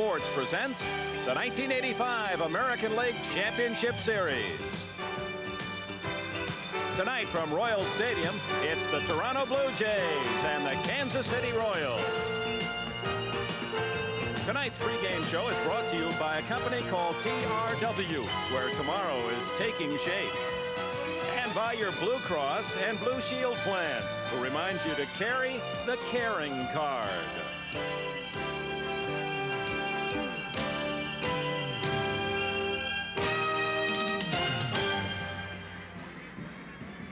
Sports presents the 1985 American League Championship Series. Tonight from Royal Stadium, it's the Toronto Blue Jays and the Kansas City Royals. Tonight's pregame show is brought to you by a company called TRW, where tomorrow is taking shape. And by your Blue Cross and Blue Shield plan, who reminds you to carry the caring card.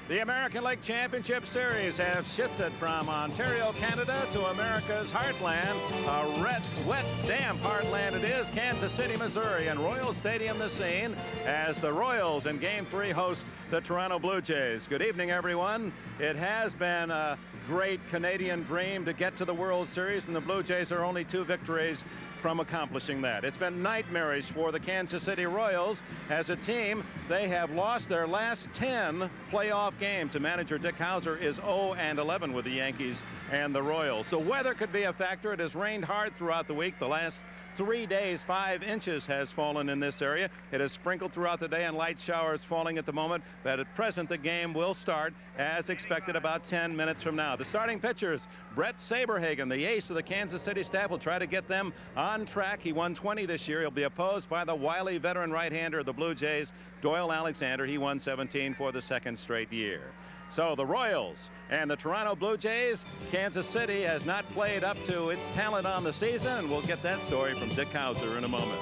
The American League Championship Series have shifted from Ontario, Canada to America's heartland. A red, wet, damp heartland it is. Kansas City, Missouri, and Royal Stadium the scene as the Royals in Game 3 host the Toronto Blue Jays. Good evening, everyone. It has been a great Canadian dream to get to the World Series, and the Blue Jays are only 2 victories from accomplishing that. It's been nightmarish for the Kansas City Royals. As a team, they have lost their last 10 playoff games. The manager, Dick Hauser, is 0-11 with the Yankees and the Royals. The weather could be a factor. It has rained hard throughout the week. The last 3 days, 5 inches has fallen in this area. It has sprinkled throughout the day and light showers falling at the moment. But at present, the game will start as expected about 10 minutes from now. The starting pitchers, Brett Saberhagen, the ace of the Kansas City staff, will try to get them on track. He won 20 this year. He'll be opposed by the wily veteran right-hander of the Blue Jays, Doyle Alexander. He won 17 for the 2nd straight year. So the Royals and the Toronto Blue Jays. Kansas City has not played up to its talent on the season, and we'll get that story from Dick Hauser in a moment.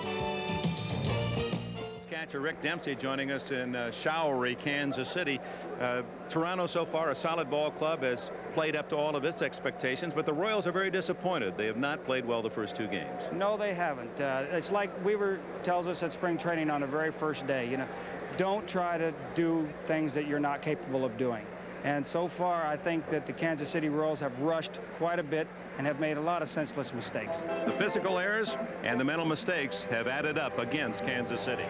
Catcher Rick Dempsey joining us in showery Kansas City. Toronto so far a solid ball club, has played up to all of its expectations, but the Royals are very disappointed. They have not played well the first 2 games. No, they haven't. It's like Weaver tells us at spring training on the very first day, you know, don't try to do things that you're not capable of doing. And so far, I think that the Kansas City Royals have rushed quite a bit and have made a lot of senseless mistakes. The physical errors and the mental mistakes have added up against Kansas City.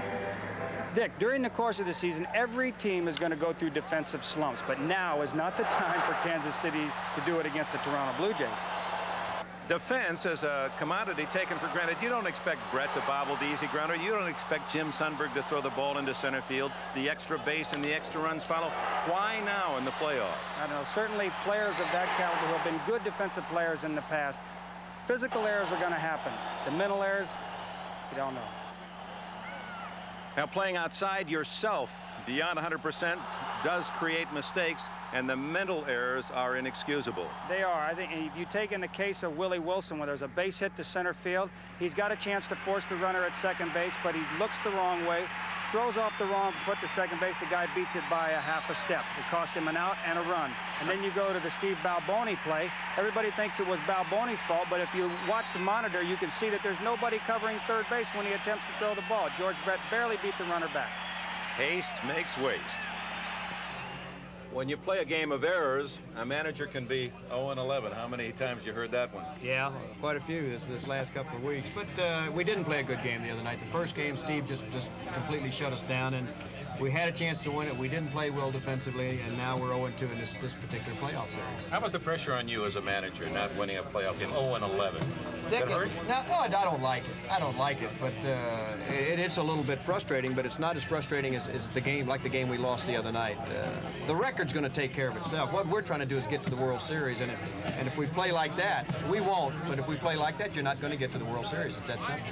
Dick, during the course of the season, every team is going to go through defensive slumps, but now is not the time for Kansas City to do it against the Toronto Blue Jays. Defense is a commodity taken for granted. You don't expect Brett to bobble the easy grounder. You don't expect Jim Sundberg to throw the ball into center field. The extra base and the extra runs follow. Why now in the playoffs? I don't know. Certainly players of that caliber who have been good defensive players in the past. Physical errors are going to happen. The mental errors, you don't know. Now, playing outside yourself beyond 100% does create mistakes, and the mental errors are inexcusable. They are. I think if you take in the case of Willie Wilson, where there's a base hit to center field, he's got a chance to force the runner at second base, but he looks the wrong way, throws off the wrong foot to second base. The guy beats it by a half a step. It costs him an out and a run. And then you go to the Steve Balboni play. Everybody thinks it was Balboni's fault, but if you watch the monitor, you can see that there's nobody covering third base when he attempts to throw the ball. George Brett barely beat the runner back. Haste makes waste. When you play a game of errors, a manager can be 0-11. How many times you heard that one? Yeah, quite a few this last couple of weeks. But we didn't play a good game the other night. The first game, Steve just completely shut us down, and we had a chance to win it. We didn't play well defensively, and now we're 0-2 in this particular playoff series. How about the pressure on you as a manager, not winning a playoff game, 0-11? No, I don't like it. I don't like it, but it's a little bit frustrating, but it's not as frustrating as the game, like the game we lost the other night. The record's going to take care of itself. What we're trying to do is get to the World Series, and if we play like that, we won't, but if we play like that, you're not going to get to the World Series. It's that simple.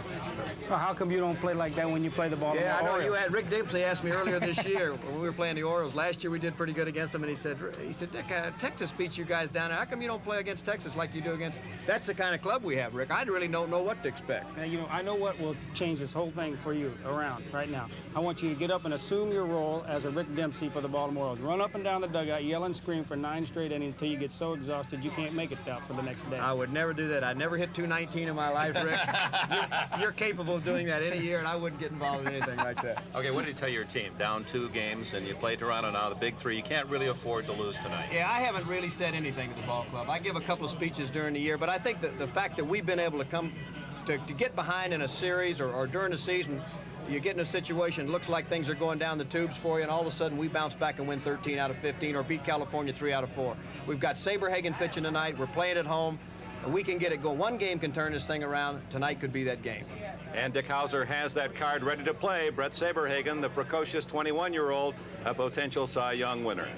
Well, how come you don't play like that when you play the ball? Yeah, I know. You had Rick Dempsey asked me earlier this year when we were playing the Orioles. Last year we did pretty good against them, and he said, Dick, Texas beats you guys down there. How come you don't play against Texas like you do against? That's the kind of club we have, Rick. I really don't know what to expect. Now, you know, I know what will change this whole thing for you around right now. I want you to get up and assume your role as a Rick Dempsey for the Baltimore Orioles. Run up and down the dugout, yell and scream for 9 straight innings until you get so exhausted you can't make it out for the next day. I would never do that. I'd never hit 219 in my life, Rick. You're capable of doing that any year, and I wouldn't get involved in anything like that. Okay, what did you tell your team? Down 2 games, and you play Toronto now, the big 3. You can't really afford to lose tonight. Yeah, I haven't really said anything to the ball club. I give a couple of speeches during the year, but I think that the fact that we've been able to come to get behind in a series or during the season, you get in a situation, it looks like things are going down the tubes for you, and all of a sudden we bounce back and win 13 out of 15 or beat California 3 out of 4. We've got Saberhagen pitching tonight. We're playing at home. we can get it going. One game can turn this thing around. Tonight could be that game. And Dick Hauser has that card ready to play. Brett Saberhagen, the precocious 21-year-old, a potential Cy Young winner.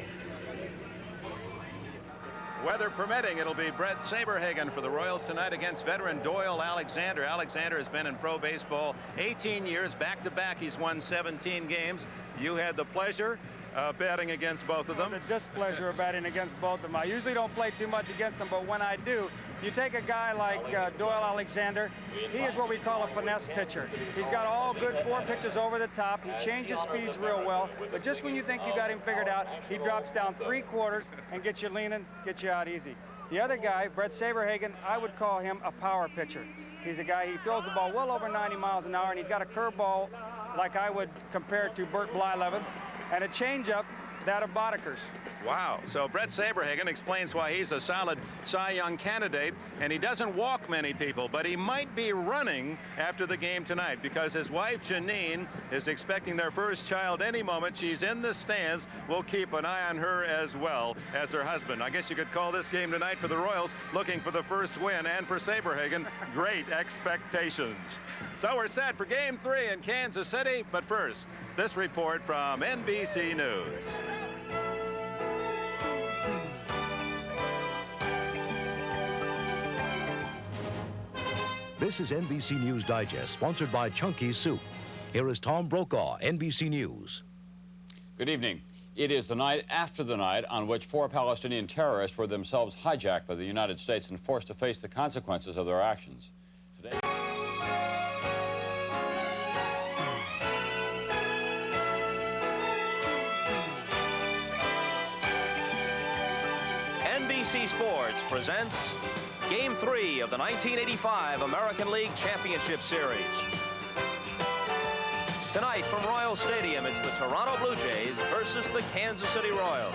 Weather permitting, it'll be Brett Saberhagen for the Royals tonight against veteran Doyle Alexander. Alexander has been in pro baseball 18 years, back-to-back. He's won 17 games. You had the pleasure of batting against both of them. The displeasure of batting against both of them. I usually don't play too much against them, but when I do, you take a guy like Doyle Alexander, he is what we call a finesse pitcher. He's got all good 4 pitches over the top. He changes speeds real well, but just when you think you got him figured out, he drops down 3/4 and gets you leaning, gets you out easy. The other guy, Brett Saberhagen, I would call him a power pitcher. He's a guy, he throws the ball well over 90 miles an hour, and he's got a curveball like I would compare it to Bert Blyleven's, and a changeup that of Bodeker's. Wow. So Brett Saberhagen explains why he's a solid Cy Young candidate, and he doesn't walk many people, but he might be running after the game tonight because his wife Janine is expecting their first child any moment. She's in the stands. We'll keep an eye on her as well as her husband. I guess you could call this game tonight for the Royals looking for the first win, and for Saberhagen, great expectations. So we're set for Game 3 in Kansas City, but first, this report from NBC News. This is NBC News Digest, sponsored by Chunky's Soup. Here is Tom Brokaw, NBC News. Good evening. It is the night after the night on which 4 Palestinian terrorists were themselves hijacked by the United States and forced to face the consequences of their actions. Today, NBC Sports presents Game 3 of the 1985 American League Championship Series. Tonight from Royal Stadium, it's the Toronto Blue Jays versus the Kansas City Royals.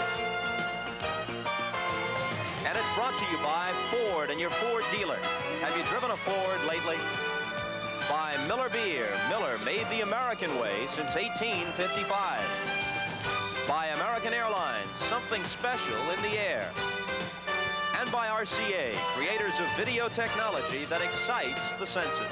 And it's brought to you by Ford and your Ford dealer. Have you driven a Ford lately? By Miller Beer. Miller made the American way since 1855. By American Airlines, something special in the air. And by RCA, creators of video technology that excites the senses.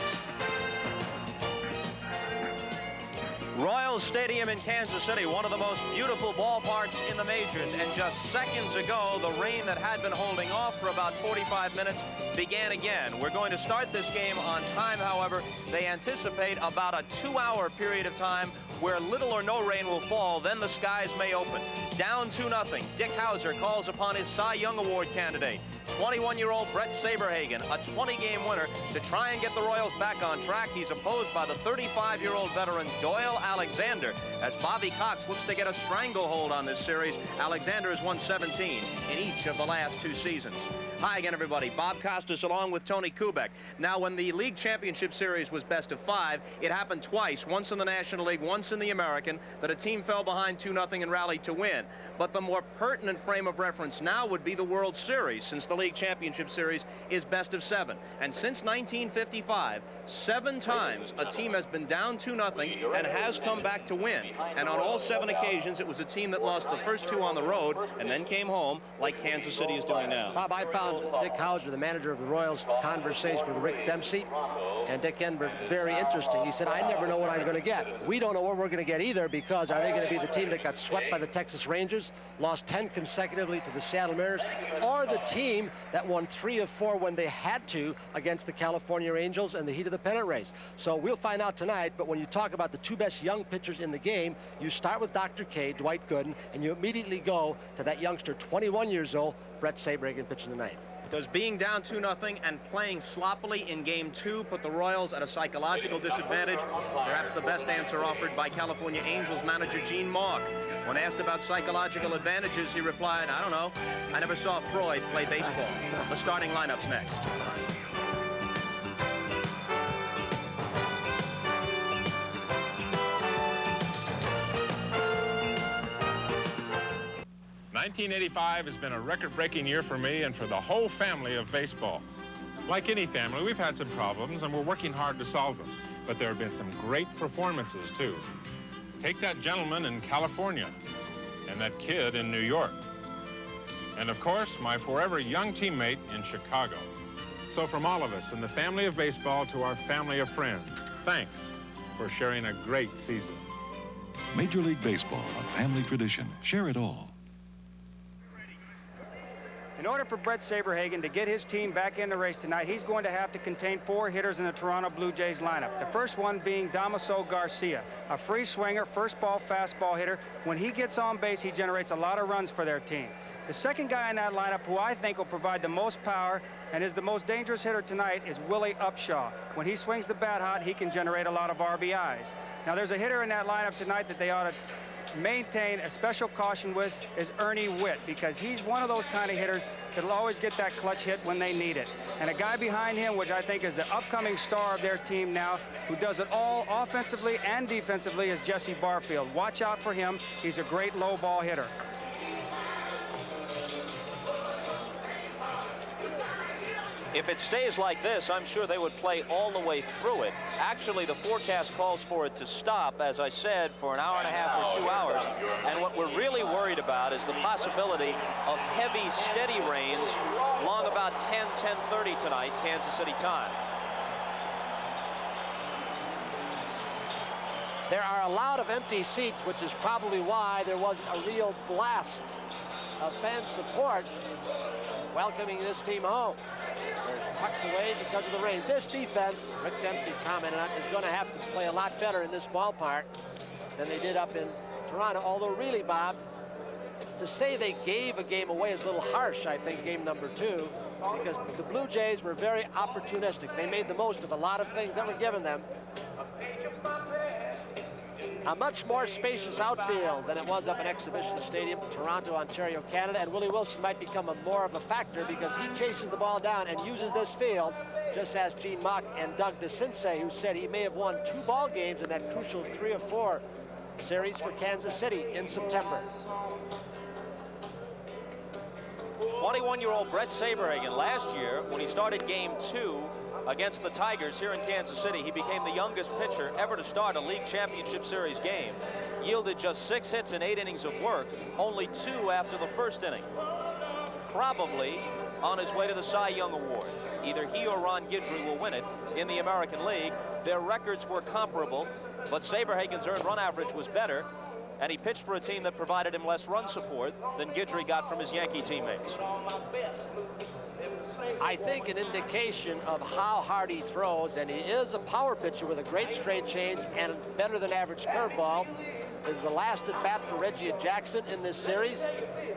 Royal Stadium in Kansas City, one of the most beautiful ballparks in the majors. And just seconds ago, the rain that had been holding off for about 45 minutes began again. We're going to start this game on time, however. They anticipate about a 2-hour period of time where little or no rain will fall, then the skies may open. Down 2-0, Dick Hauser calls upon his Cy Young Award candidate, 21-year-old Brett Saberhagen, a 20-game winner, to try and get the Royals back on track. He's opposed by the 35-year-old veteran Doyle Alexander. As Bobby Cox looks to get a stranglehold on this series, Alexander has won 17 in each of the last 2 seasons. Hi again, everybody. Bob Costas along with Tony Kubek. Now, when the League Championship Series was best of 5, it happened twice, once in the National League, once in the American, that a team fell behind 2-0 and rallied to win. But the more pertinent frame of reference now would be the World Series, since the League Championship Series is best of 7. And since 1955, 7 times a team has been down 2-0 and has come back to win. And on all 7 occasions, it was a team that lost the first 2 on the road and then came home, like Kansas City is doing now. Bob, I found Dick Hauser, the manager of the Royals, conversation with Rick Dempsey, and Dick Enberg, very interesting. He said, I never know what I'm going to get. We don't know what we're going to get either, because are they going to be the team that got swept by the Texas Rangers, lost 10 consecutively to the Seattle Mariners, or the team that won 3 of 4 when they had to against the California Angels in the heat of the pennant race? So we'll find out tonight, but when you talk about the 2 best young pitchers in the game, you start with Dr. K, Dwight Gooden, and you immediately go to that youngster, 21 years old, Brett Saberhagen, pitching tonight. Does being down 2-0 and playing sloppily in Game 2 put the Royals at a psychological disadvantage? Perhaps the best answer offered by California Angels manager Gene Mauch. When asked about psychological advantages, he replied, I don't know. I never saw Freud play baseball. The starting lineup's next. 1985 has been a record-breaking year for me and for the whole family of baseball. Like any family, we've had some problems, and we're working hard to solve them. But there have been some great performances, too. Take that gentleman in California and that kid in New York. And, of course, my forever young teammate in Chicago. So from all of us in the family of baseball to our family of friends, thanks for sharing a great season. Major League Baseball, a family tradition. Share it all. In order for Brett Saberhagen to get his team back in the race tonight, he's going to have to contain 4 hitters in the Toronto Blue Jays lineup. The first one being Damaso Garcia, a free swinger, first ball fastball hitter. When he gets on base, he generates a lot of runs for their team. The second guy in that lineup who I think will provide the most power and is the most dangerous hitter tonight is Willie Upshaw. When he swings the bat hot, he can generate a lot of RBIs. Now, there's a hitter in that lineup tonight that they ought to maintain a special caution with is Ernie Witt, because he's one of those kind of hitters that'll always get that clutch hit when they need it. And a guy behind him, which I think is the upcoming star of their team now, who does it all offensively and defensively, is Jesse Barfield. Watch out for him. He's a great low ball hitter. If it stays like this, I'm sure they would play all the way through it. Actually, the forecast calls for it to stop, as I said, for an hour and a half or 2 hours. And what we're really worried about is the possibility of heavy, steady rains along about 10:30 tonight, Kansas City time. There are a lot of empty seats, which is probably why there wasn't a real blast of fan support welcoming this team home. They're tucked away because of the rain. This defense, Rick Dempsey commented on, is going to have to play a lot better in this ballpark than they did up in Toronto. Although really, Bob, to say they gave a game away is a little harsh, I think, game number 2, because the Blue Jays were very opportunistic. They made the most of a lot of things that were given them. A much more spacious outfield than it was up in Exhibition Stadium, Toronto, Ontario, Canada, and Willie Wilson might become more of a factor because he chases the ball down and uses this field, just as Gene Mock and Doug DeCinces, who said he may have won 2 ball games in that crucial 3 or 4 series for Kansas City in September. 21-year-old Brett Saberhagen last year, when he started game 2 against the Tigers here in Kansas City, he became the youngest pitcher ever to start a league championship series game. Yielded just 6 hits in 8 innings of work, only 2 after the first inning. Probably on his way to the Cy Young Award. Either he or Ron Guidry will win it in the American League. Their records were comparable, but Saberhagen's earned run average was better, and he pitched for a team that provided him less run support than Guidry got from his Yankee teammates. I think an indication of how hard he throws, and he is a power pitcher with a great straight change and better than average curveball, is the last at bat for Reggie Jackson in this series.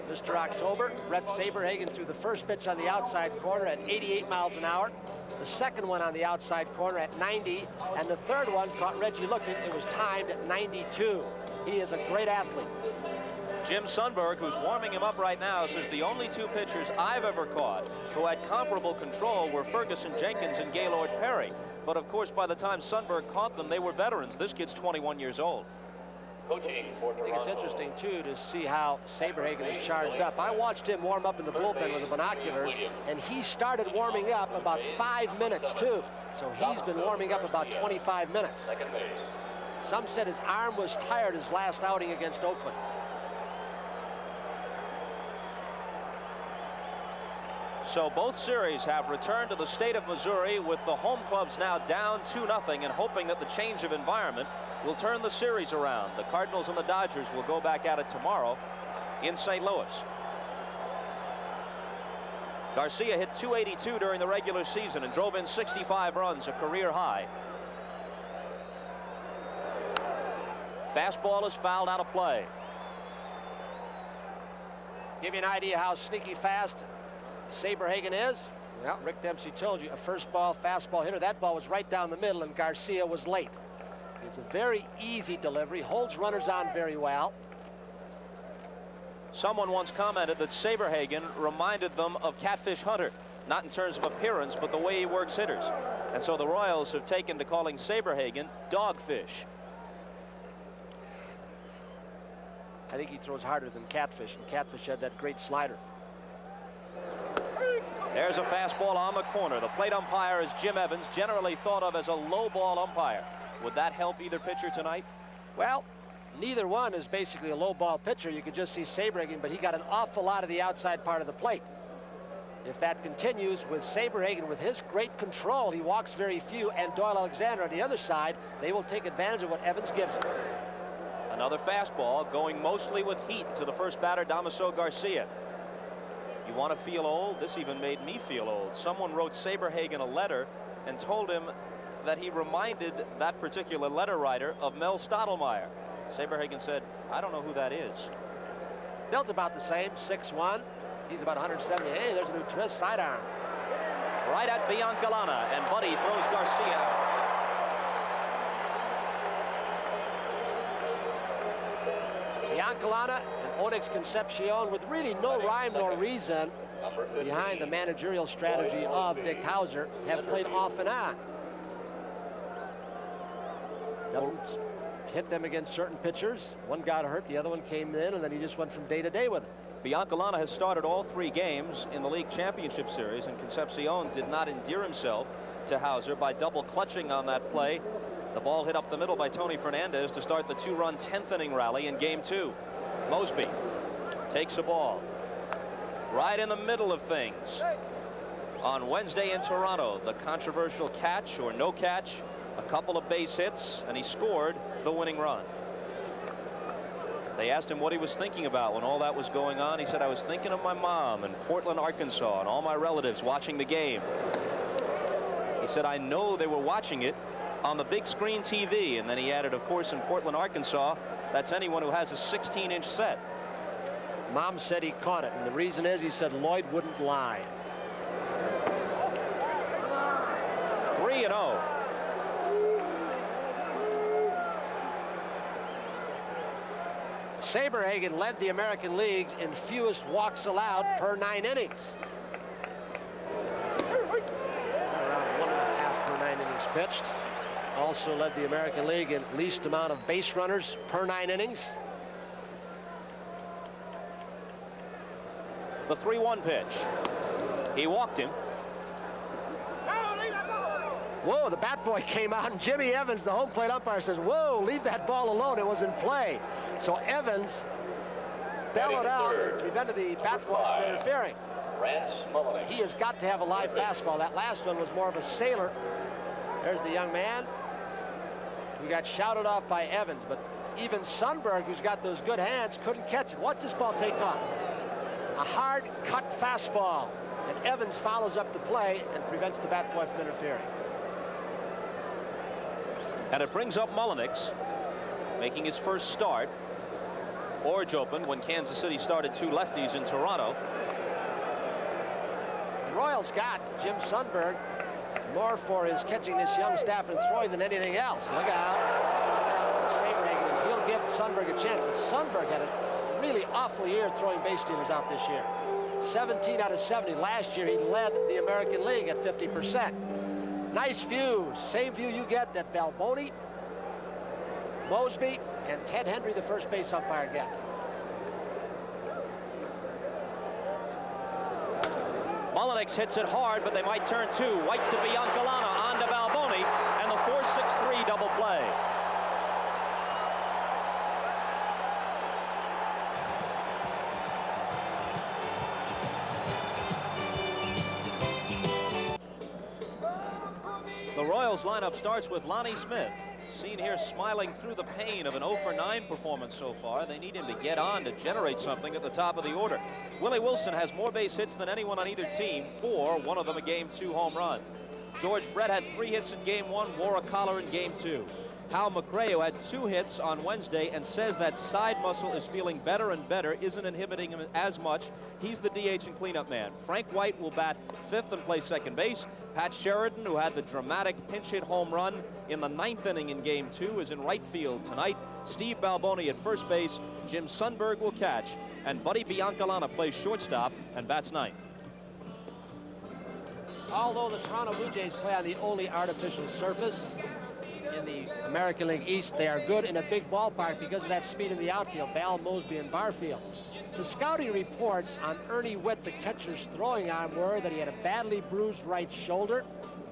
Mr. October, Brett Saberhagen threw the first pitch on the outside corner at 88 miles an hour, the second one on the outside corner at 90, and the third one caught Reggie looking. It was timed at 92. He is a great athlete. Jim Sundberg, who's warming him up right now, says the only 2 pitchers I've ever caught who had comparable control were Ferguson Jenkins and Gaylord Perry. But of course, by the time Sundberg caught them, they were veterans. This kid's 21 years old. I think it's interesting, too, to see how Saberhagen is charged up. I watched him warm up in the bullpen with the binoculars, and he started warming up about 5 minutes, too. So he's been warming up about 25 minutes. Some said his arm was tired his last outing against Oakland. So both series have returned to the state of Missouri, with the home clubs now down 2-0 and hoping that the change of environment will turn the series around. The Cardinals and the Dodgers will go back at it tomorrow in St. Louis. Garcia hit .282 during the regular season and drove in 65 runs, a career high. Fastball is fouled out of play. Give you an idea how sneaky fast Saberhagen is. Well, Rick Dempsey told you, a first ball fastball hitter. That ball was right down the middle, and Garcia was late. It's a very easy delivery, holds runners on very well. Someone once commented that Saberhagen reminded them of Catfish Hunter, not in terms of appearance, but the way he works hitters. And so the Royals have taken to calling Saberhagen Dogfish. I think he throws harder than Catfish, and Catfish had that great slider. There's a fastball on the corner. The plate umpire is Jim Evans, generally thought of as a low ball umpire. Would that help either pitcher tonight? Well, neither one is basically a low ball pitcher. You could just see Saberhagen, but he got an awful lot of the outside part of the plate. if that continues with Saberhagen, with his great control, he walks very few, and Doyle Alexander on the other side, they will take advantage of what Evans gives them. Another fastball going mostly with heat to the first batter, Damaso Garcia. You want to feel old? This even made me feel old. Someone wrote Saberhagen a letter and told him that he reminded that particular letter writer of Mel Stottlemyre. Saberhagen said, I don't know who that is. Built about the same, 6'1". He's about 170. Hey, there's a new twist, sidearm. Right at Biancalana, and Buddy throws Garcia out. Biancalana and Onyx Concepcion, with really no rhyme nor reason behind the managerial strategy of Dick Hauser, have played off and on. Doesn't hit them against certain pitchers. One got hurt, the other one came in, and then he just went from day to day with it. Biancalana has started all 3 games in the league championship series, and Concepcion did not endear himself to Hauser by double clutching on that play. The ball hit up the middle by Tony Fernandez to start the 2-run 10th inning rally in game 2. Mosby takes a ball right in the middle of things. On Wednesday in Toronto, the controversial catch or no catch, a couple of base hits, and he scored the winning run. They asked him what he was thinking about when all that was going on. He said, I was thinking of my mom in Portland, Arkansas, and all my relatives watching the game. He said, I know they were watching it on the big screen TV. And then he added, of course, in Portland, Arkansas, that's anyone who has a 16-inch set. Mom said he caught it, and the reason is he said Lloyd wouldn't lie. 3-0. Saberhagen led the American League in fewest walks allowed per 9 innings. Around 1.5 per 9 innings pitched. Also led the American League in least amount of base runners per 9 innings. The 3-1 pitch. He walked him. Whoa, the bat boy came out, and Jimmy Evans, the home plate umpire, says, whoa, leave that ball alone. It was in play. So Evans bellowed out and prevented the bat boy from interfering. He has got to have a live fastball. That last one was more of a sailor. There's the young man who got shouted off by Evans, but even Sundberg, who's got those good hands, couldn't catch it. Watch this ball take off. A hard cut fastball, and Evans follows up the play and prevents the bat boy from interfering. And it brings up Mullenix, making his first start. Orge opened when Kansas City started 2 lefties in Toronto. The Royals got Jim Sundberg more for his catching this young staff and throwing than anything else. Look out. That's how Saberhagen is. He'll give Sundberg a chance, but Sundberg had a really awful year throwing base stealers out this year. 17 out of 70. Last year he led the American League at 50%. Nice view, same view you get that Balboni, Mosby, and Ted Hendry, the first base umpire, get. Mullenix hits it hard, but they might turn 2. White to Biancalana, on to Balboni, and the 4-6-3 double play. The Royals lineup starts with Lonnie Smith, seen here smiling through the pain of an 0-for-9 performance so far. They need him to get on to generate something at the top of the order. Willie Wilson has more base hits than anyone on either team, 4, one of them a Game 2 home run. George Brett had 3 hits in Game 1, wore a collar in Game 2. Hal McRae had 2 hits on Wednesday and says that side muscle is feeling better and better, isn't inhibiting him as much. He's the DH and cleanup man. Frank White will bat 5th and play second base. Pat Sheridan, who had the dramatic pinch hit home run in the 9th inning in Game 2, is in right field tonight. Steve Balboni at first base. Jim Sundberg will catch, and Buddy Biancalana plays shortstop and bats 9th. Although the Toronto Blue Jays play on the only artificial surface in the American League East, they are good in a big ballpark because of that speed in the outfield, Bell, Mosby, and Barfield. The scouting reports on Ernie Witt, the catcher's throwing arm, were that he had a badly bruised right shoulder.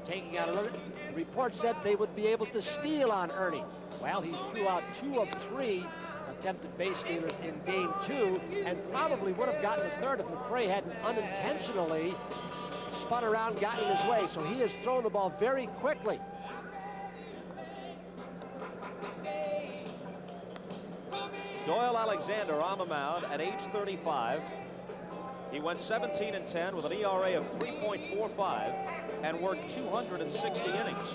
Taking out a look, the report said they would be able to steal on Ernie. Well, he threw out 2 of 3 at attempted base stealers in game 2, and probably would have gotten a third if McRae hadn't unintentionally spun around, gotten in his way. So he has thrown the ball very quickly. Doyle Alexander on the mound at age 35. He went 17-10 with an ERA of 3.45 and worked 260 innings.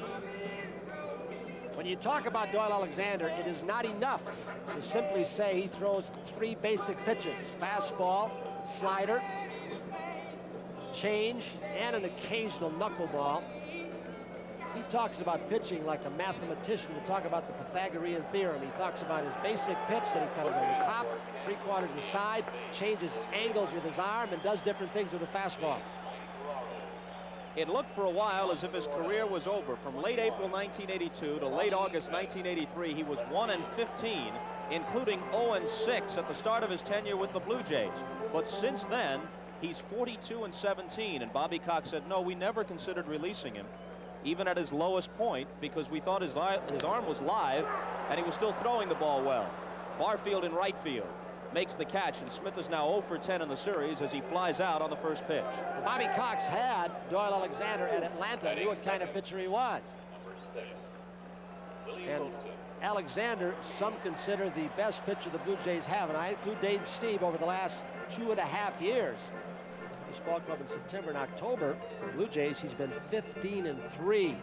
When you talk about Doyle Alexander, it is not enough to simply say he throws 3 basic pitches: fastball, slider, change, and an occasional knuckleball. He talks about pitching like a mathematician would talk about the Pythagorean theorem. He talks about his basic pitch, that he comes on the top, 3/4 aside, changes angles with his arm, and does different things with the fastball. It looked for a while as if his career was over. From late April 1982 to late August 1983, he was 1-15, including 0-6 at the start of his tenure with the Blue Jays. But since then, he's 42-17, and Bobby Cox said, no, we never considered releasing him, even at his lowest point, because we thought his arm was live and he was still throwing the ball well. Barfield in right field makes the catch, and Smith is now 0-10 in the series as he flies out on the first pitch. Bobby Cox had Doyle Alexander at Atlanta, knew what kind of pitcher he was. And Alexander, some consider the best pitcher the Blue Jays have, and I include Dave Steve over the last 2.5 years. This ball club in September and October, for Blue Jays, he's been 15-3.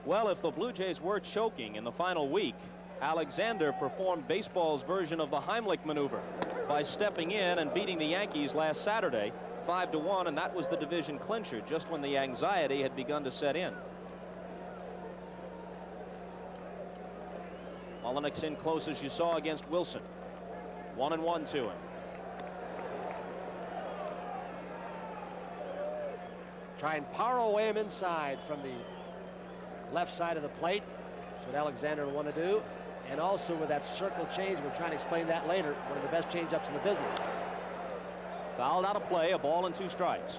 Well, if the Blue Jays were choking in the final week, Alexander performed baseball's version of the Heimlich maneuver by stepping in and beating the Yankees last Saturday 5-1, and that was the division clincher just when the anxiety had begun to set in. Mullenix in close, as you saw, against Wilson. 1-1 to him. Try and power away him inside from the left side of the plate. That's what Alexander will want to do. And also with that circle change, we're trying to explain that later, one of the best changeups in the business. Fouled out of play, a ball and 2 strikes.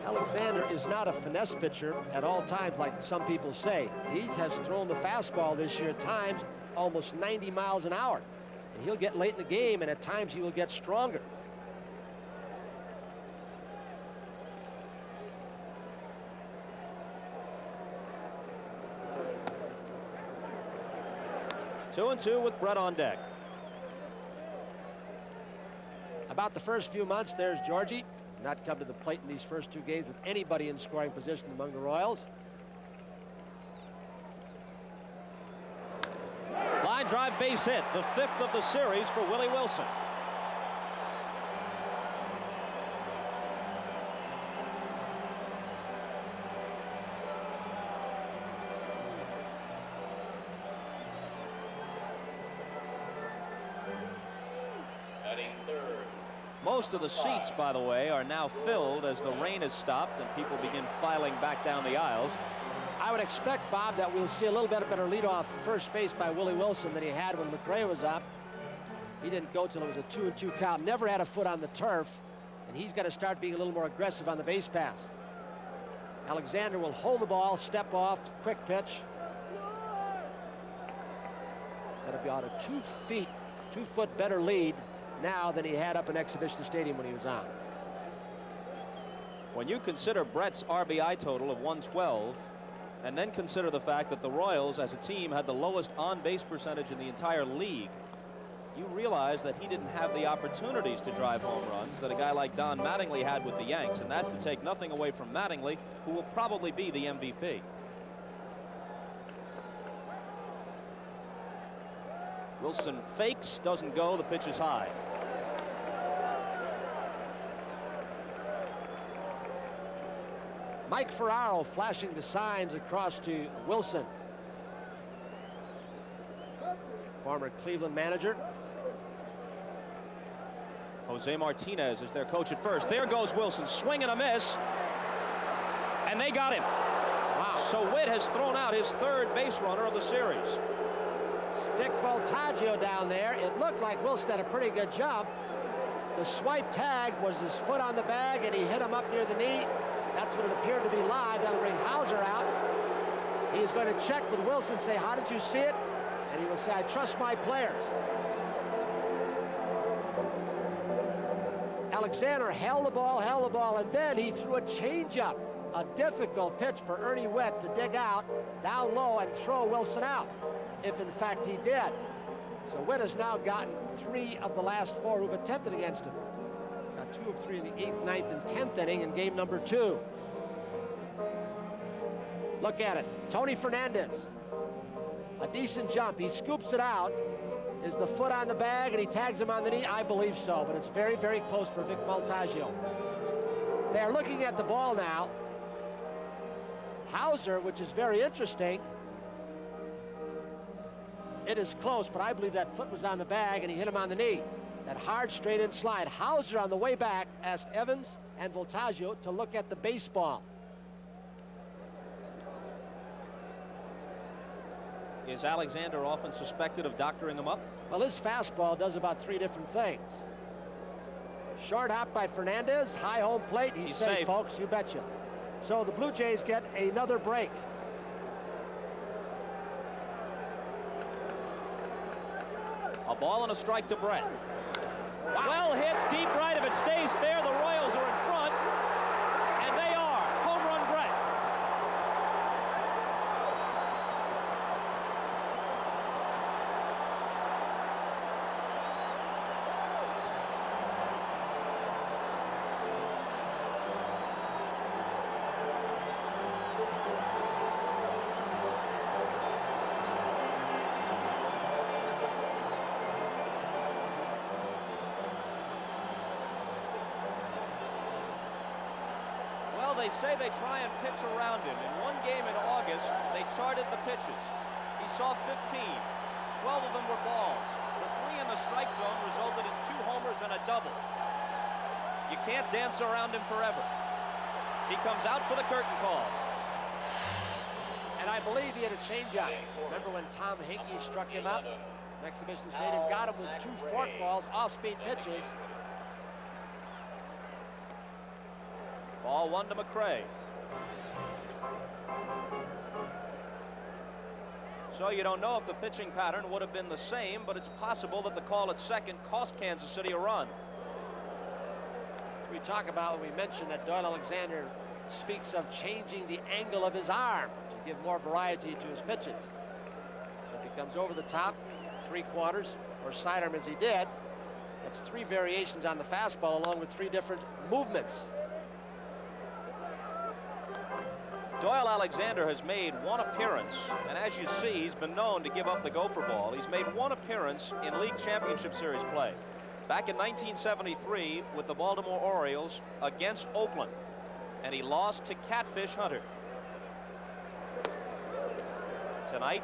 Alexander is not a finesse pitcher at all times, like some people say. He has thrown the fastball this year at times almost 90 miles an hour. And he'll get late in the game, and at times he will get stronger. Two and two with Brett on deck. About the first few months, there's Georgie. Not come to the plate in these first 2 games with anybody in scoring position among the Royals. Line drive base hit, the 5th of the series for Willie Wilson. Most of the seats, by the way, are now filled as the rain has stopped and people begin filing back down the aisles. I would expect, Bob, that we'll see a little bit better leadoff first base by Willie Wilson than he had when McRae was up. He didn't go till it was a 2-2 count. Never had a foot on the turf, and he's got to start being a little more aggressive on the base pass. Alexander will hold the ball, step off, quick pitch. That'll be out a 2 foot better lead now than he had up in Exhibition Stadium when he was on. When you consider Brett's RBI total of 112, and then consider the fact that the Royals as a team had the lowest on-base percentage in the entire league, you realize that he didn't have the opportunities to drive home runs that a guy like Don Mattingly had with the Yanks, and that's to take nothing away from Mattingly, who will probably be the MVP. Wilson fakes, doesn't go, the pitch is high. Mike Ferraro flashing the signs across to Wilson. Former Cleveland manager. Jose Martinez is their coach at first. There goes Wilson, swing and a miss. And they got him. Wow. So Witt has thrown out his 3rd base runner of the series. Vic Voltaggio down there. It looked like Wilson had a pretty good job. The swipe tag was his foot on the bag, and he hit him up near the knee. That's what it appeared to be live. That'll bring Hauser out. He's going to check with Wilson, say, how did you see it? and he will say, I trust my players. Alexander held the ball, and then he threw a changeup. A difficult pitch for Ernie Witt to dig out, down low, and throw Wilson out, if in fact he did. So Witt has now gotten 3 of the last 4 who've attempted against him. Got 2 of 3 in the 8th, 9th, and 10th inning in game number 2. Look at it. Tony Fernandez. A decent jump. He scoops it out. Is the foot on the bag and he tags him on the knee? I believe so, but it's very, very close for Vic Voltaggio. They're looking at the ball now. Hauser, which is very interesting. It is close, but I believe that foot was on the bag and he hit him on the knee. That hard straight-in slide. Hauser on the way back asked Evans and Voltaggio to look at the baseball. Is Alexander often suspected of doctoring him up? Well, his fastball does about 3 different things. Short hop by Fernandez, high home plate. He's safe, folks, you betcha. So the Blue Jays get another break. A ball and a strike to Brett. Wow. Well hit, deep right. If it stays fair, the Royals are in front. And they are. Home run Brett. They say they try and pitch around him. In one game in August, they charted the pitches. He saw 15. 12 of them were balls. The 3 in the strike zone resulted in 2 homers and a double. You can't dance around him forever. He comes out for the curtain call. And I believe he had a changeup. Remember when Tom Hinkie struck him up? Exhibition Stadium got him with 2 forkballs, off-speed pitches. Ball 1 to McRae. So you don't know if the pitching pattern would have been the same, but it's possible that the call at second cost Kansas City a run. We talk about when we mentioned that Doyle Alexander speaks of changing the angle of his arm to give more variety to his pitches. So if he comes over the top, 3/4, or sidearm as he did, that's 3 variations on the fastball along with 3 different movements. Doyle Alexander has made 1 appearance, and as you see, he's been known to give up the gopher ball. He's made 1 appearance in League Championship Series play. Back in 1973 with the Baltimore Orioles against Oakland, and he lost to Catfish Hunter. Tonight,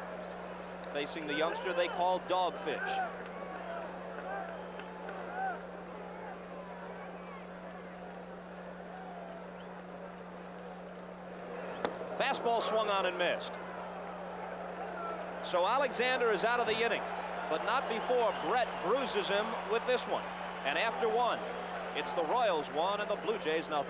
facing the youngster they call Dogfish. Fastball swung on and missed. So Alexander is out of the inning, but not before Brett bruises him with this one. And after 1, it's the Royals 1 and the Blue Jays 0.